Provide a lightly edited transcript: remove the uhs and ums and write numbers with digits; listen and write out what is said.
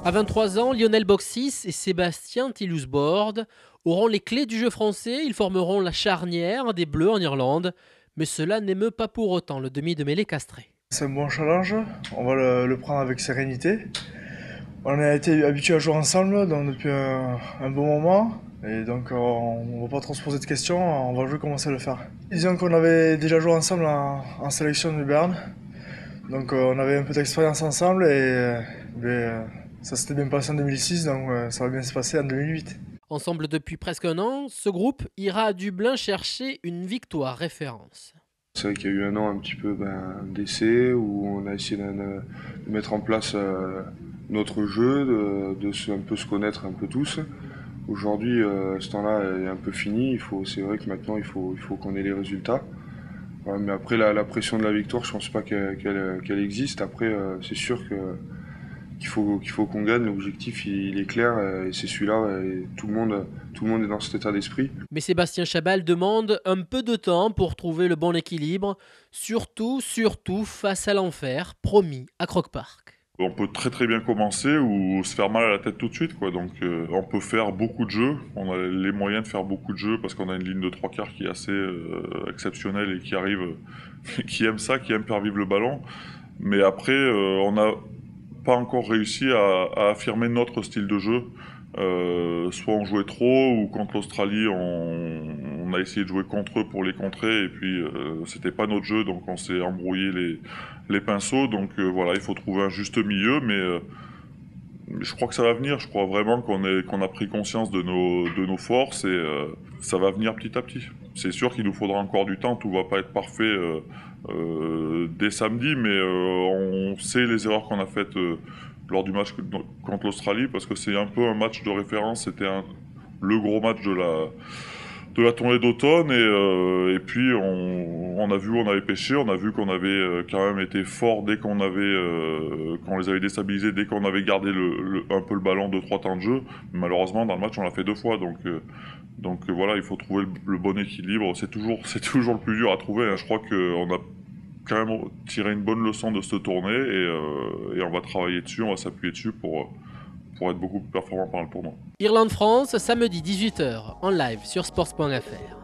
À 23 ans, Lionel Boxis et Sébastien Tillousbord auront les clés du jeu français. Ils formeront la charnière des Bleus en Irlande. Mais cela n'émeut pas pour autant le demi de mêlée castré. C'est un bon challenge, on va le prendre avec sérénité. On a été habitués à jouer ensemble depuis un bon moment, et donc on va pas trop se poser de questions, on va jouer comme on sait le faire. Disons qu'on avait déjà joué ensemble en sélection de Berne, donc on avait un peu d'expérience ensemble, et ça s'était bien passé en 2006, donc ça va bien se passer en 2008. Ensemble depuis presque un an, ce groupe ira à Dublin chercher une victoire référence. C'est vrai qu'il y a eu un an un petit peu d'essai où on a essayé de mettre en place notre jeu, un peu se connaître un peu tous. Aujourd'hui, ce temps-là est un peu fini. C'est vrai que maintenant il faut qu'on ait les résultats. Voilà, mais après la pression de la victoire, je pense pas qu'elle existe. Après, c'est sûr qu'il faut qu'on gagne. L'objectif il est clair et c'est celui-là. Et tout le monde est dans cet état d'esprit. Mais Sébastien Chabal demande un peu de temps pour trouver le bon équilibre, surtout face à l'enfer promis à Croke Park. On peut très bien commencer ou se faire mal à la tête tout de suite, quoi. Donc on peut faire beaucoup de jeux, on a les moyens de faire beaucoup de jeux parce qu'on a une ligne de trois quarts qui est assez exceptionnelle et qui arrive, qui aime ça, qui aime faire vivre le ballon. Mais après, on n'a pas encore réussi à affirmer notre style de jeu. Soit on jouait trop ou contre l'Australie on a essayé de jouer contre eux pour les contrer et puis c'était pas notre jeu donc on s'est embrouillé les pinceaux donc voilà il faut trouver un juste milieu mais je crois que ça va venir, je crois vraiment qu'on a pris conscience de nos forces et ça va venir petit à petit. C'est sûr qu'il nous faudra encore du temps, tout va pas être parfait dès samedi mais on sait les erreurs qu'on a faites lors du match contre l'Australie parce que c'est un peu un match de référence, c'était le gros match de la tournée d'automne et puis on a vu où on avait pêché, on a vu qu'on avait quand même été fort dès qu'on les avait déstabilisés, dès qu'on avait gardé un peu le ballon 2-3 temps de jeu. Malheureusement dans le match on l'a fait deux fois donc voilà il faut trouver le bon équilibre, c'est toujours le plus dur à trouver hein. Je crois qu'on a quand même tiré une bonne leçon de cette tournée et on va travailler dessus, on va s'appuyer dessus pour être beaucoup plus performant pendant le tournoi. Irlande-France, samedi 18 h en live sur sports.fr.